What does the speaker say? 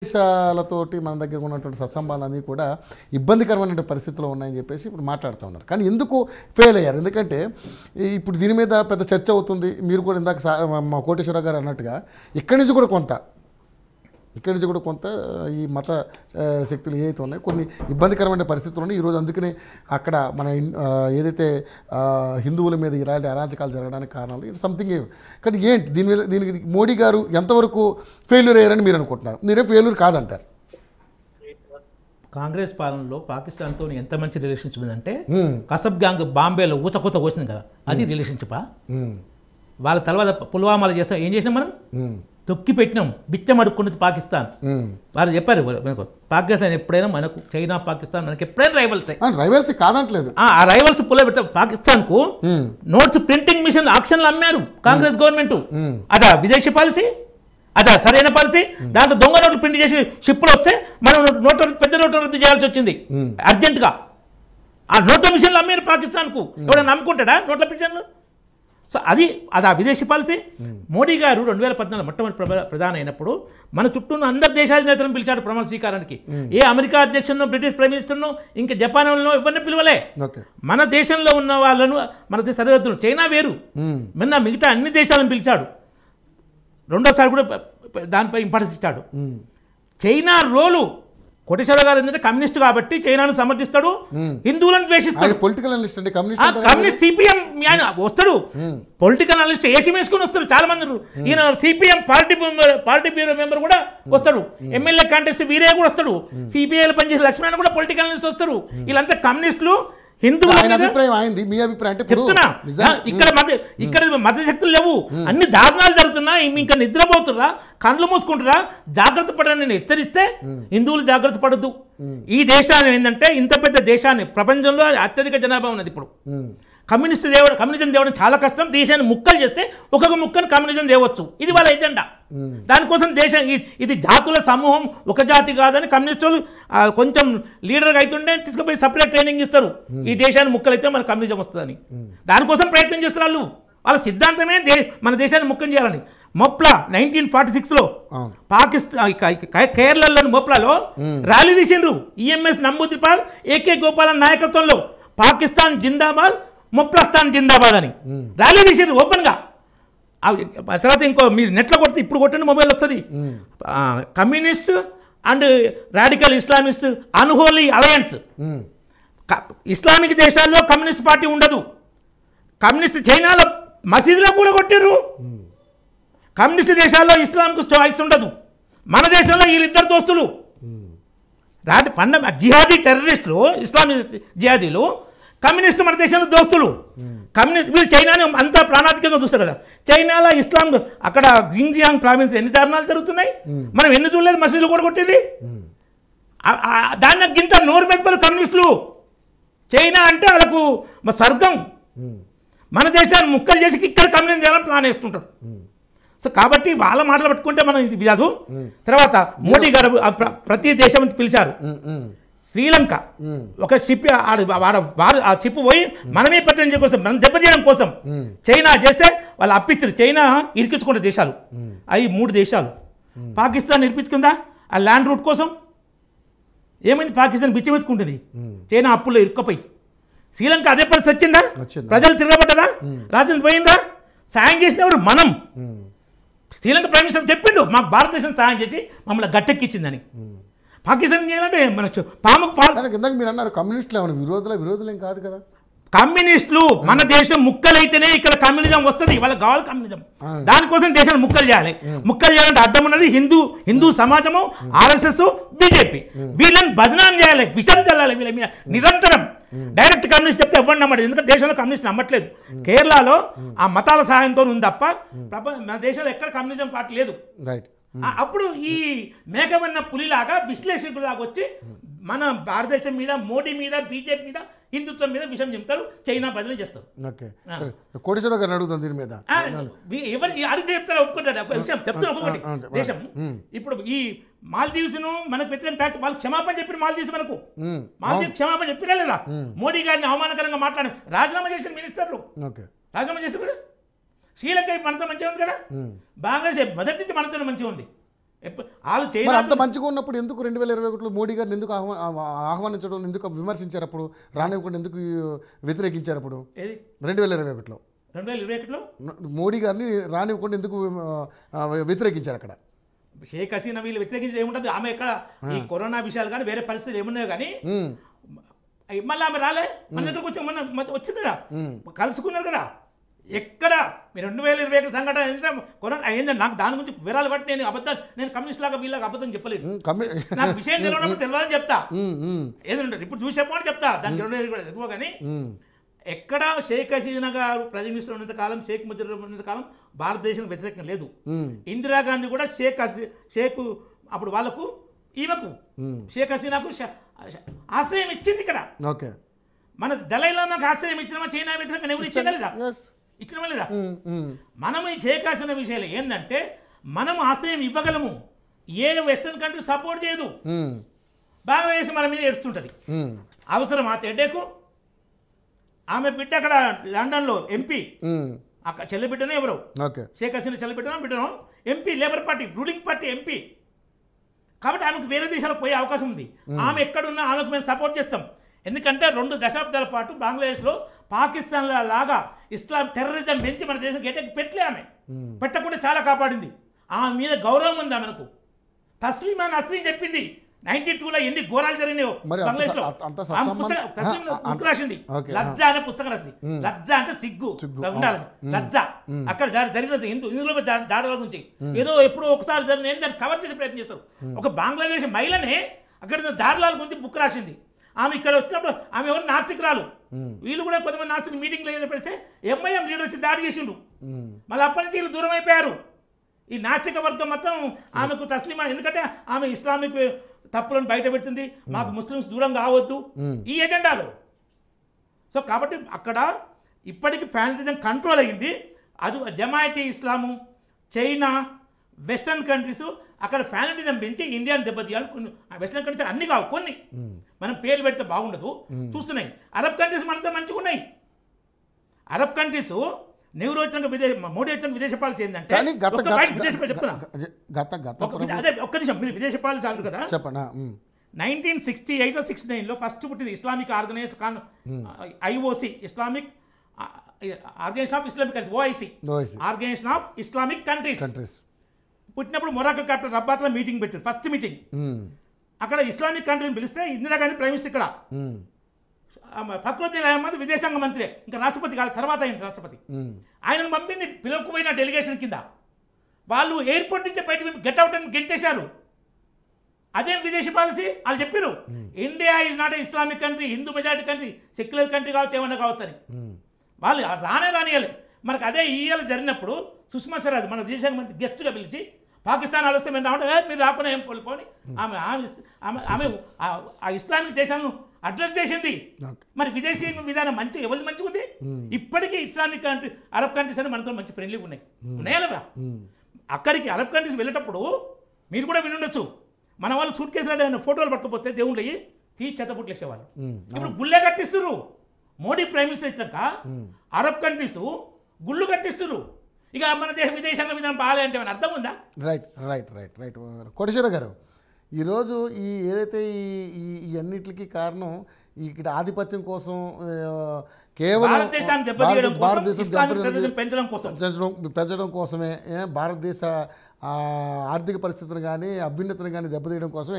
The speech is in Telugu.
దేశాలతోటి మన దగ్గర ఉన్నటువంటి సత్సంబాలన్నీ కూడా ఇబ్బందికరమైన పరిస్థితుల్లో ఉన్నాయని చెప్పేసి ఇప్పుడు మాట్లాడుతూ ఉన్నారు. కానీ ఎందుకు ఫెయిల్ అయ్యారు? ఎందుకంటే ఇప్పుడు దీని మీద పెద్ద చర్చ అవుతుంది. మీరు కూడా ఇందాక మా కోటేశ్వరరావు గారు అన్నట్టుగా ఇక్కడి నుంచి కూడా కొంత ఈ మత శక్తులు ఏవైతే ఉన్నాయో కొన్ని ఇబ్బందికరమైన పరిస్థితులు ఉన్నాయి ఈరోజు. అందుకనే అక్కడ మన ఏదైతే హిందువుల మీద ఇలాంటి అరాచకాలు జరగడానికి కారణాలు సంథింగ్ కానీ ఏంటి దీనికి మోడీ గారు ఎంతవరకు ఫెయిల్యూర్ అయ్యారని మీరు అనుకుంటున్నారు? మీరే ఫెయిల్యూర్ కాదంటారు. కాంగ్రెస్ పాలనలో పాకిస్తాన్తో ఎంత మంచి రిలేషన్షిప్ ఉందంటే కసబ్ గ్యాంగ్ బాంబేలో ఊచకూత పోసింది కదా, అది రిలేషన్షిపా? వాళ్ళ తర్వాత పుల్వామాలో చేస్తాం ఏం చేసినాం మనం? తొక్కి పెట్టినాం, బిచ్చం అడుక్కున్నది పాకిస్తాన్. వాళ్ళు చెప్పారు మనకు పాకిస్తాన్ ఎప్పుడైనా మనకు చైనా పాకిస్తాన్ మనకి ఎప్పుడైనా రైవల్స్ కాదంటలేదు. ఆ రైవల్స్ పుల్ల పెడతారు. పాకిస్తాన్ కు నోట్స్ ప్రింటింగ్ మిషన్ ఆక్షన్లు అమ్మారు కాంగ్రెస్ గవర్నమెంట్. అదా విదేశీ పాలసీ? అదా సరైన పాలసీ? దాంతో దొంగ నోట్లు ప్రింట్ చేసి షిప్పులు వస్తే మనం పెద్ద నోట్లు రద్దు చేయాల్సి వచ్చింది అర్జెంటుగా. ఆ నోట్ల మిషన్లు అమ్మారు పాకిస్తాన్కు. ఎవరైనా నమ్ముకుంటాడా నోట్ల మిషన్లు? సో అది ఆ విదేశీ పాలసీ. మోడీ గారు 2014 మొట్టమొదటి ప్రధాని అయినప్పుడు మన చుట్టూ ఉన్న అందరి దేశాల నేతలను పిలిచాడు ప్రమాణ స్వీకారానికి. ఏ అమెరికా అధ్యక్షులను, బ్రిటిష్ ప్రైమ్ మినిస్టర్ను, ఇంకా జపాన్ వాళ్ళను ఎవరిని పిలవలే. మన దేశంలో ఉన్న వాళ్ళను, మన సరిహద్దులు చైనా వేరు, మిగతా అన్ని దేశాలను పిలిచాడు. రెండోసారి కూడా దానిపై ఇంపార్టెన్స్ ఇచ్చాడు. చైనా రోలు కోటేశ్వర గారు ఏంటంటే కమ్యూనిస్ట్ కాబట్టి చైనాను సమర్థిస్తాడు, హిందువులను ద్వేషిస్తాడు. పొలిటికల్ అనలిస్ట్ కమ్యూనిస్ట్ సిపిఎం వస్తాడు, పొలిటికల్ అనలిస్ట్ ఏసీ వేసుకుని వస్తాడు చాలా మంది. ఈయన సిపిఎం పార్టీ బ్యూరో మెంబర్ కూడా వస్తాడు, ఎమ్మెల్యే కాంటెస్ట్ వీరే కూడా వస్తాడు, సిపిఐలో పనిచేసే లక్ష్మణ్ కూడా పొలిటికల్ అనలిస్ట్ వస్తారు. వీళ్ళంతా కమ్యూనిస్టులు. హిందువుల ఇక్కడ మత శక్తులు లేవు, అన్ని దారుణాలు జరుగుతున్నాయి. ఇంకా నిద్రపోతురా, కళ్ళు మూసుకుంటారా? జాగ్రత్త పడని నేను హెచ్చరిస్తే హిందువులు జాగ్రత్త పడద్దు. ఈ దేశాన్ని ఏంటంటే ఇంత పెద్ద దేశాన్ని, ప్రపంచంలో అత్యధిక జనాభా ఉన్నది ఇప్పుడు. కమ్యూనిజం తేవడం చాలా కష్టం. దేశాన్ని ముక్కలు చేస్తే ఒక్కొక్క ముక్కను కమ్యూనిజం తేవచ్చు. ఇది వాళ్ళ ఎజెండా. దానికోసం దేశం ఇది జాతుల సమూహం, ఒక జాతి కాదని కమ్యూనిస్టులు కొంచెం లీడర్గా అవుతుండే తీసుకుపోయి సపరేట్ ట్రైనింగ్ ఇస్తారు. ఈ దేశాన్ని ముక్కలైతే మన కమ్యూనిజం వస్తుందని దానికోసం ప్రయత్నం చేస్తారు. వాళ్ళ సిద్ధాంతమే మన దేశాన్ని ముక్కం చేయాలని. మొప్లా 1946లో పాకిస్తాన్ కేరళలోని మొప్లాలో ర్యాలీ తీసిండ్రు. ఈఎంఎస్ నంబూదిపాల్, ఏకే గోపాలన్ నాయకత్వంలో పాకిస్తాన్ జిందాబాద్, మొప్లాస్థాన్ జిందాబాద్ అని ర్యాలీ తీసిండ్రు ఓపెన్గా. తర్వాత ఇంకో మీరు నెట్లో కొడితే ఇప్పుడు కొట్టండి మొబైల్ వస్తుంది. Communist and radical Islamist unholy alliance. Islamic దేశాల్లో కమ్యూనిస్ట్ పార్టీ ఉండదు. కమ్యూనిస్ట్ చైనాలో మసీదులో కూడా కొట్టారు. కమ్యూనిస్ట్ దేశాల్లో ఇస్లాంకు చాయిస్ ఉండదు. మన దేశంలో వీళ్ళిద్దరు దోస్తులు జిహాదీ టెర్రరిస్టులు, ఇస్లామిక్ జిహాదీలు, కమ్యూనిస్టు మన దేశంలో దోస్తులు. కమ్యూనిస్ట్ వీళ్ళు చైనాని అంతా ప్రాణాధికంగా చూస్తారు కదా. చైనాలో ఇస్లాం అక్కడ జింజియాంగ్ ప్రావిన్స్ ఎన్ని దారుణాలు జరుగుతున్నాయి మనం ఎన్ని చూడలేదు. మసీదులు కూడా కొట్టింది. దాన్ని గింత నోరు మెదపలు కమ్యూనిస్టులు. చైనా అంటే వాళ్ళకు స్వర్గం. మన దేశాన్ని ముక్కలు చేసి ఇక్కడ కమ్యూనిజం చేయాలని ప్లాన్ వేసుకుంటారు. సో కాబట్టి వాళ్ళ మాటలు పట్టుకుంటే మనం ఇది కాదు. తర్వాత మోడీ గారు ప్రతి దేశం పిలిచారు. శ్రీలంక ఒక షిప్ ఆ షిప్ పోయి మనమే పట్టణం కోసం, మనం దెబ్బతీయడం కోసం చైనా చేస్తే వాళ్ళు అప్పించారు. చైనా ఇరికించుకున్న దేశాలు అవి 3 దేశాలు. పాకిస్తాన్ ఇరిపించుకుందా ఆ ల్యాండ్ రూట్ కోసం. ఏమైంది? పాకిస్తాన్ బిచ్చమెత్తుకుంటుంది చైనా అప్పుల్లో ఇరుక్కపోయి. శ్రీలంక అదే పరిస్థితి వచ్చిందా? ప్రజలు తిరగబడ్డదా? రాజ్యం పోయిందా? సాయం చేసినవారు మనం. శ్రీలంక ప్రైమ్ మినిస్టర్ చెప్పిండు మాకు భారతదేశం సాయం చేసి మమ్మల్ని గట్టెక్కించిందని. పాకిస్తాన్ చేయాలంటే మన ఇందాక మీరు అన్నారు కమ్యూనిస్టులు ఏమైనా విరోధులు ఏం కాదు కదా. కమ్యూనిస్టులు మన దేశం ముక్కలైతేనే ఇక్కడ కమ్యూనిజం వస్తుంది. వాళ్ళకి కావాలి కమ్యూనిజం. దానికోసం దేశాన్ని ముక్కలు చేయాలి. ముక్కలు చేయాలంటే అడ్డం ఉన్నది హిందూ సమాజము, ఆర్ఎస్ఎస్, బీజేపీ. వీళ్ళని బదనాం చేయాలి, విషం చల్లాలి వీళ్ళ మీద నిరంతరం. డైరెక్ట్ కమ్యూనిస్ట్ చెప్తే ఎవరు నమ్మడు, ఎందుకంటే దేశంలో కమ్యూనిస్ట్ నమ్మట్లేదు. కేరళలో ఆ మతాల సహాయంతో ఉంది తప్ప మన దేశంలో ఎక్కడ కమ్యూనిజం పార్టీ లేదు. అప్పుడు ఈ మేకమన్న పులిలాగా విశ్లేషకులాగా వచ్చి మన భారతదేశం మీద, మోడీ మీద, బీజేపీ మీద, హిందుత్వం మీద విషయం చెప్తారు. చైనా బదిలీ చేస్తారు. కోటేశ్వరరావు గారు అడుగుతాం దీని మీద. అడిగితే చెప్తారు, ఒప్పుకుంటారు. ఒక విషయం చెప్తున్నా, ఒక్కొక్కటి దేశం. ఇప్పుడు ఈ మాల్దీవ్స్ను మనకు వ్యతిరేకంగా వాళ్ళు క్షమాపణ చెప్పిన మాల్దీవ్స్ మనకు క్షమాపణ చెప్పినా లేదా? మోడీ గారిని అవమానకరంగా మాట్లాడి రాజీనామా చేసిన మినిస్టర్లు రాజీనామా చేసి కూడా శ్రీలంక మనతో మంచిగా ఉంది కదా. బంగ్లాదేశ్ మొదటి నుంచి మనతో మంచిగా ఉంది. వాళ్ళు మరి చైనా అంత మంచిగా ఉన్నప్పుడు ఎందుకు 2021లో మోడీ గారిని ఎందుకు ఆహ్వానించడం, ఎందుకు విమర్శించారు అప్పుడు, రానివ్వకుండా ఎందుకు వ్యతిరేకించారు అప్పుడు ఏది 2021లో 2021లో మోడీ గారిని రానివ్వకుండా ఎందుకు వ్యతిరేకించారు అక్కడ? షేక్ హసీనా వీళ్ళు వ్యతిరేకించి ఏముంటుంది, ఆమె ఎక్కడ ఈ కరోనా విషయాలు కానీ వేరే పరిస్థితులు ఏమున్నాయో కానీ మళ్ళీ ఆమె రాలే, మన దగ్గరకు వచ్చి మొన్న వచ్చింది కదా, కలుసుకున్నారు కదా. ఎక్కడ మీరు 2021 సంఘటన ఏంటంటే కరోనా అయిందని నాకు దాని గురించి వివరాలు బట్టి నేను నేను కమ్యూనిస్ట్ లాగా వీళ్ళకి అబద్ధం చెప్పలేదు. నాకు విషయం తెలియనప్పుడు తెలియాలని చెప్తా, ఏదంటే ఇప్పుడు చూసి చెప్పమని చెప్తా, దానికి 2021 ఎక్కువ. కానీ ఎక్కడ షేక్ హసీనా గారు ప్రైమ్ మినిస్టర్ ఉన్నంత కాలం, షేక్ ముజీబ్ ఉన్నంత కాలం భారతదేశం వ్యతిరేకం లేదు. ఇందిరాగాంధీ కూడా షేక్ అప్పుడు వాళ్ళకు ఈమెకు షేక్ హసీనాకు ఆశ్రయం ఇచ్చింది ఇక్కడ. ఓకే, మన దళైలామాకు ఆశ్రయం ఇచ్చినమా చైనా వ్యతిరేకంగా ఎవరు ఇచ్చిన ఇచ్చిన లేదా? మనం ఈ షేక్ హసీనా విషయాలు ఏంటంటే మనం ఆశ్రయం ఇవ్వగలము, ఏ వెస్టర్న్ కంట్రీ సపోర్ట్ చేయదు. బంగ్లాదేశ్ మన మీద ఏడుస్తుంటుంది, అవసరం ఆ తెడ్డేకు. ఆమె బిడ్డ అక్కడ లండన్లో ఎంపీ, అక్కడ చెల్లెబిడ్డనే ఎవరు షేక్ హసీనా చెల్లెబిడ్డనో MP, labour party ruling party MP. కాబట్టి ఆమెకు వేరే దేశాలకు పోయే అవకాశం ఉంది. ఆమె ఎక్కడున్నా ఆమెకు మేము సపోర్ట్ చేస్తాం. ఎందుకంటే 2 దశాబ్దాల పాటు బంగ్లాదేశ్లో పాకిస్తాన్ లాగా ఇస్లాం టెర్రరిజం పెంచి మన దేశం గేటెక్కి పెట్టలే, ఆమె పెట్టకుండా చాలా కాపాడింది. ఆమె మీద గౌరవం ఉంది ఆమెకు. తస్లీమా నస్రీన్ చెప్పింది 92లో ఎన్ని ఘోరాలు జరిగినాయో బంగ్లాదేశ్లో. బుక్ రాసింది, లజ్జా అనే పుస్తకం రాసింది. లజ్జా అంటే సిగ్గు ఉండాలని, లజ్జా అక్కడ జరిగినది ఇందులో దాడుల గురించి ఏదో ఎప్పుడో ఒకసారి జరిగిన దాన్ని కవర్ చేసే ప్రయత్నం చేస్తారు. ఒక బంగ్లాదేశ్ మహిళనే అక్కడ దాడుల గురించి బుక్ రాసింది. ఆమె ఇక్కడ వచ్చినప్పుడు ఆమె ఎవరు నాస్తికురాలు, వీళ్ళు కూడా కొంతమంది నాస్తిక మీటింగ్లో పెడితే ఎంఐఎం లీడర్ వచ్చి దాడి చేసిండు. మళ్ళీ అప్పటి నుంచి వీళ్ళు దూరం అయిపోయారు. ఈ నాస్తిక వర్గం మొత్తం ఆమెకు తస్లీమా, ఎందుకంటే ఆమె ఇస్లామిక్ తప్పులను బయట పెడుతుంది, మాకు ముస్లిమ్స్ దూరం కావద్దు ఈ ఎజెండాలో. సో కాబట్టి అక్కడ ఇప్పటికీ ఫ్యానటిజం కంట్రోల్ అయ్యింది. అది జమాయతీ ఇస్లాము, చైనా, వెస్టర్న్ కంట్రీస్ అక్కడ ఫ్యానటిజం పెంచి ఇండియాని దెబ్బతీయాలి. కొన్ని వెస్టర్న్ కంట్రీస్ అన్ని కావు, కొన్ని మనం పేర్లు పెడితే బాగుండదు, చూస్తున్నాయి. అరబ్ కంట్రీస్ మనతో మంచిగా ఉన్నాయి. అరబ్ కంట్రీస్ నెహ్రూ వచ్చిన మోడీ వచ్చిన విదేశ పాలసీ ఏంటంటే ఒక్క నిమిషం, మీరు విదేశ పాలసీ అన్నారు కదా, 1968 69లో ఫస్ట్ పుట్టింది Islamic organisation IOC, Islamic organisation of Islamic countries, OIC organisation of Islamic countries. పుట్టినప్పుడు మొరాకో క్యాపిటల్ రబ్బాత్లో మీటింగ్ పెట్టారు, ఫస్ట్ మీటింగ్. అక్కడ ఇస్లామిక్ కంట్రీని పిలిస్తే ఇందిరాగాంధీ ప్రైమ్ మినిస్టర్, ఇక్కడ ఫక్రుద్దీన్ అహ్మద్ విదేశాంగ మంత్రి, ఇంకా రాష్ట్రపతి కాదు, తర్వాత అయిన రాష్ట్రపతి. ఆయనను పంపింది పిలువకపోయిన డెలిగేషన్ కింద. వాళ్ళు ఎయిర్పోర్ట్ నుంచి బయట గెట్అవుట్ అని గెంటేశారు. అదేం విదేశీ పాలసీ? వాళ్ళు చెప్పారు India is not a Islamic country, Hindu majority country, secular country కావచ్చు, ఏమన్నా కావచ్చు అని. వాళ్ళు రానియాలి. మనకు అదే ఈఏలు జరిగినప్పుడు సుష్మా స్వరాజ్ మన విదేశాంగ మంత్రి గెస్ట్గా పిలిచి పాకిస్తాన్ వాళ్ళు వస్తే మేము రావడం, మీరు రాకుండా ఏం పోని ఆమె ఆమె ఆ ఇస్లామిక్ దేశాలను అడ్రస్ చేసింది. మరి విదేశీ విధానం ఎవరిది మంచిగా ఉంది? ఇప్పటికీ ఇస్లామిక్ కంట్రీ, అరబ్ కంట్రీస్ అని మనతో మంచి ఫ్రెండ్లీగా ఉన్నాయా లేదా? అక్కడికి అరబ్ కంట్రీస్ వెళ్ళేటప్పుడు మీరు కూడా వినుండొచ్చు, మన వాళ్ళు సూట్ కేసులు ఫోటోలు పట్టుకపోతే దేవుళ్ళు తీసి చెత్తపుట్లు వేసేవాళ్ళు. ఇప్పుడు గుళ్ళే కట్టిస్తున్నారు. మోడీ ప్రైమ్ మినిస్టర్ ఇచ్చాక అరబ్ కంట్రీస్ గుళ్ళు కట్టిస్తున్నారు. ఇక మన విదేశాంగ విధానం బాగాలే అంటే ఏమైనా అర్థం ఉందా? రైట్ కోటేశ్వర గారు, ఈరోజు ఏదైతే ఈ అన్నిటికీ కారణం ఇక్కడ ఆధిపత్యం కోసం, కేవలం భారతదేశం పెంచడం కోసమే, భారతదేశ ఆర్థిక పరిస్థితిని కానీ అభ్యున్నతిని కానీ దెబ్బతీయడం కోసమే